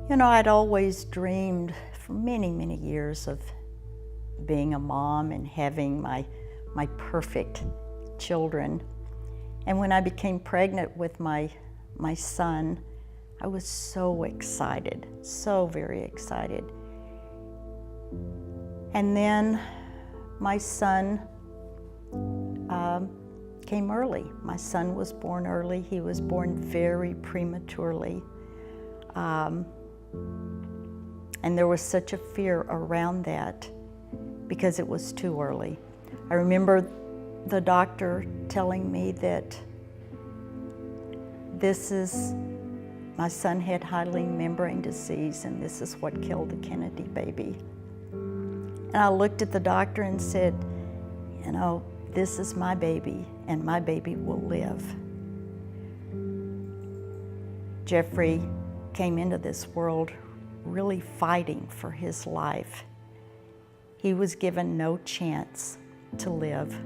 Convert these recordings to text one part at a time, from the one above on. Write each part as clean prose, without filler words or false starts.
You know, I'd always dreamed for many, many years of being a mom and having my perfect children. And when I became pregnant with my son, I was so excited, so very excited. And then my son came early. My son was born early. He was born very prematurely. And there was such a fear around that because it was too early. I remember the doctor telling me that my son had hyaline membrane disease and this is what killed the Kennedy baby. And I looked at the doctor and said, you know, this is my baby and my baby will live. Jeffrey came into this world really fighting for his life. He was given no chance to live,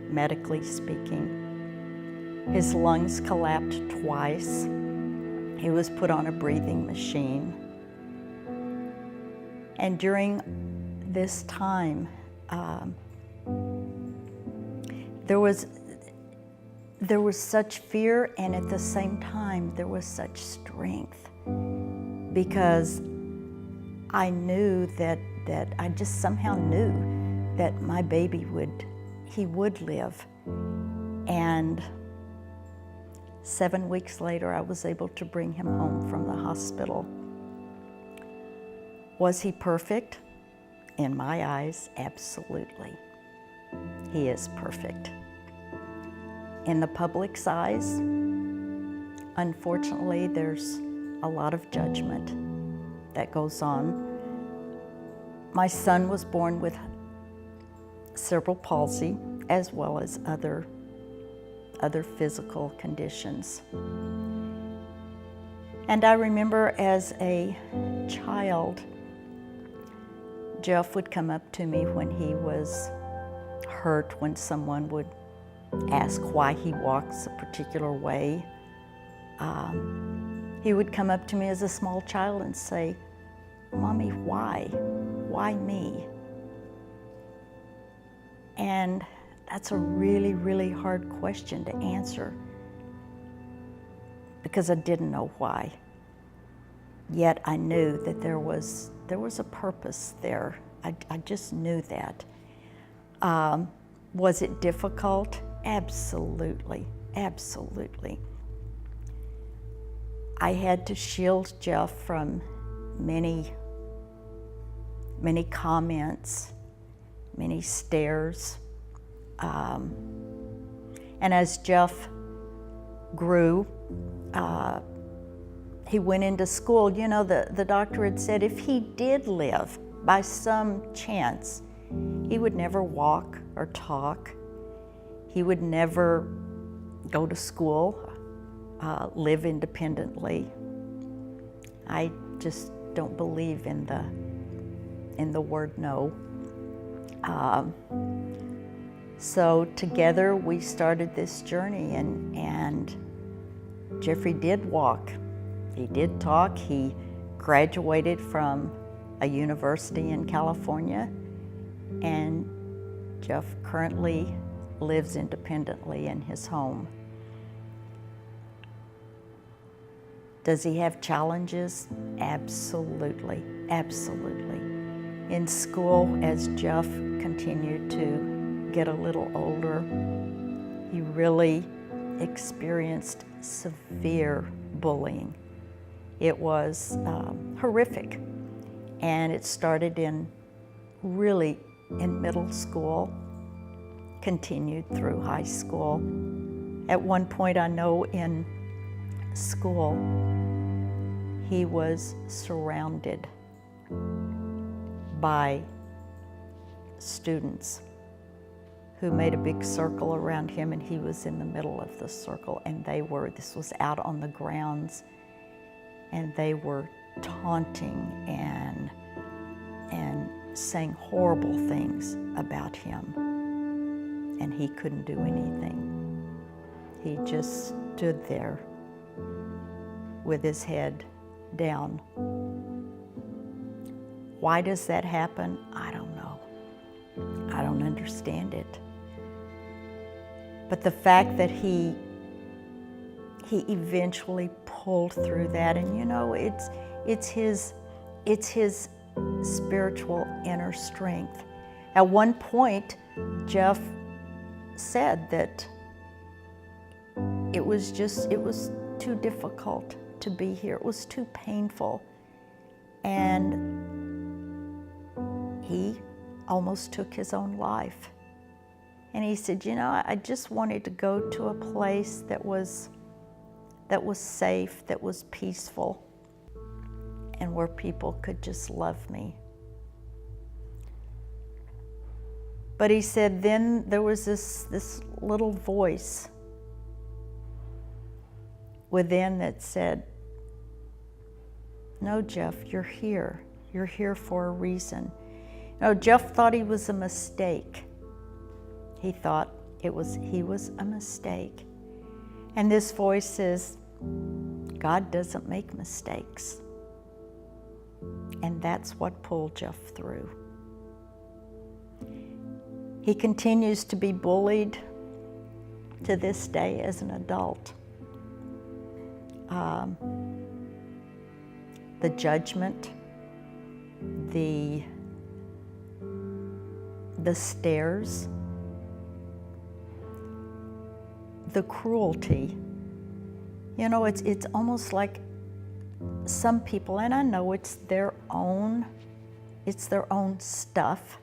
medically speaking. His lungs collapsed twice. He was put on a breathing machine. And during this time, there was such fear, and at the same time, there was such strength, because I knew that I just somehow knew that my baby would live. And 7 weeks later, I was able to bring him home from the hospital. Was he perfect? In my eyes, absolutely. He is perfect. In the public's eyes, unfortunately, there's a lot of judgment that goes on. My son was born with cerebral palsy as well as other physical conditions. And I remember as a child, Jeff would come up to me when he was hurt, when someone would ask why he walks a particular way. He would come up to me as a small child and say, "Mommy, why? Why me?" And that's a really, really hard question to answer because I didn't know why. Yet I knew that there was a purpose there. I just knew that. Was it difficult? Absolutely, absolutely. I had to shield Jeff from many comments, many stares. And as Jeff grew, he went into school. You know, the doctor had said if he did live by some chance, he would never walk or talk. He would never go to school, live independently. I just don't believe in the word no. So together we started this journey, and Jeffrey did walk. He did talk. He graduated from a university in California, and Jeff currently lives independently in his home. Does he have challenges? Absolutely, absolutely. In school, as Jeff continued to get a little older, he really experienced severe bullying. It was horrific, and it started in middle school, continued through high school. At one point, I know in school, he was surrounded by students who made a big circle around him, and he was in the middle of the circle, and this was out on the grounds, and they were taunting and saying horrible things about him, and he couldn't do anything. He just stood there with his head down Why does that happen? I don't know. I don't understand it. But the fact that he eventually pulled through that, and you know, it's his spiritual inner strength. At one point, Jeff said that it was too difficult to be here. It was too painful. And he almost took his own life. And he said, you know, I just wanted to go to a place that was safe, that was peaceful, and where people could just love me. But he said then there was this little voice within that said, no, Jeff, you're here. You're here for a reason. You know, Jeff thought he was a mistake. He thought he was a mistake. And this voice says, God doesn't make mistakes. And that's what pulled Jeff through. He continues to be bullied to this day as an adult. The judgment, the stares, the cruelty. You know, it's almost like some people, and I know it's their own stuff,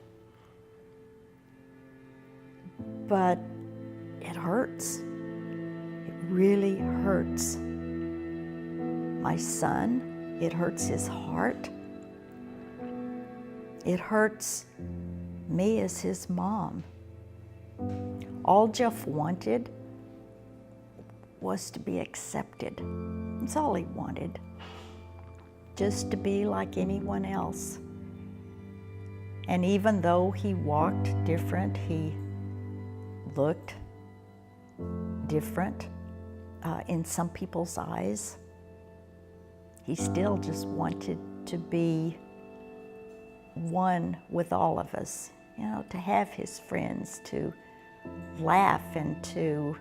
but it hurts. It really hurts. My son, it hurts his heart. It hurts me as his mom. All Jeff wanted was to be accepted. That's all he wanted. Just to be like anyone else. And even though he walked different, he looked different in some people's eyes, he still just wanted to be one with all of us, you know, to have his friends, to laugh and to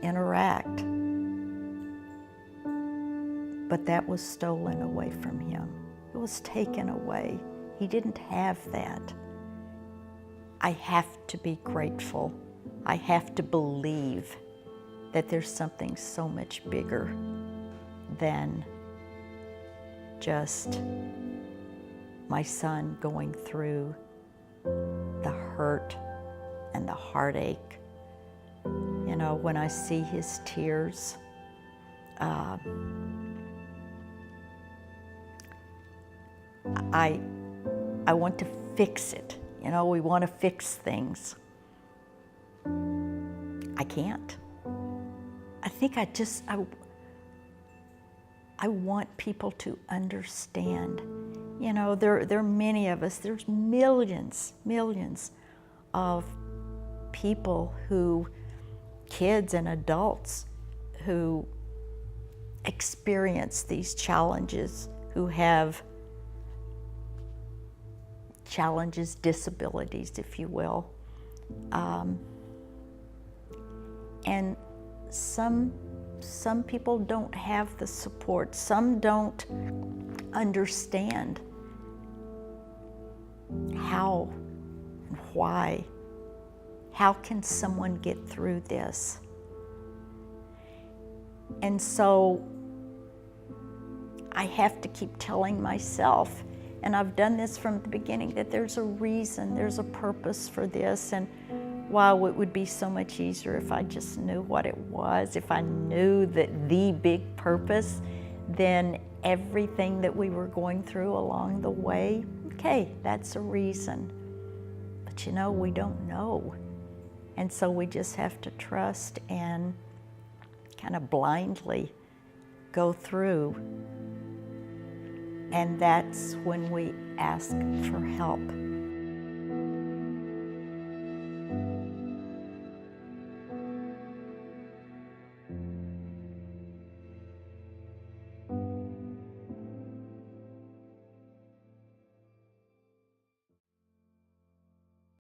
interact. But that was stolen away from him. It was taken away. He didn't have that. I have to be grateful. I have to believe that there's something so much bigger than just my son going through the hurt and the heartache. You know, when I see his tears, I want to fix it. You know, we want to fix things. I can't. I think I want people to understand. You know, there are many of us, there's millions of people kids and adults who experience these challenges, who have challenges, disabilities, if you will. And some people don't have the support. Some don't understand how and why. How can someone get through this? And so I have to keep telling myself, and I've done this from the beginning, that there's a reason, there's a purpose for this. And while it would be so much easier if I just knew what it was, if I knew that the big purpose, then everything that we were going through along the way, okay, that's a reason. But you know, we don't know. And so we just have to trust and kind of blindly go through. And that's when we ask for help.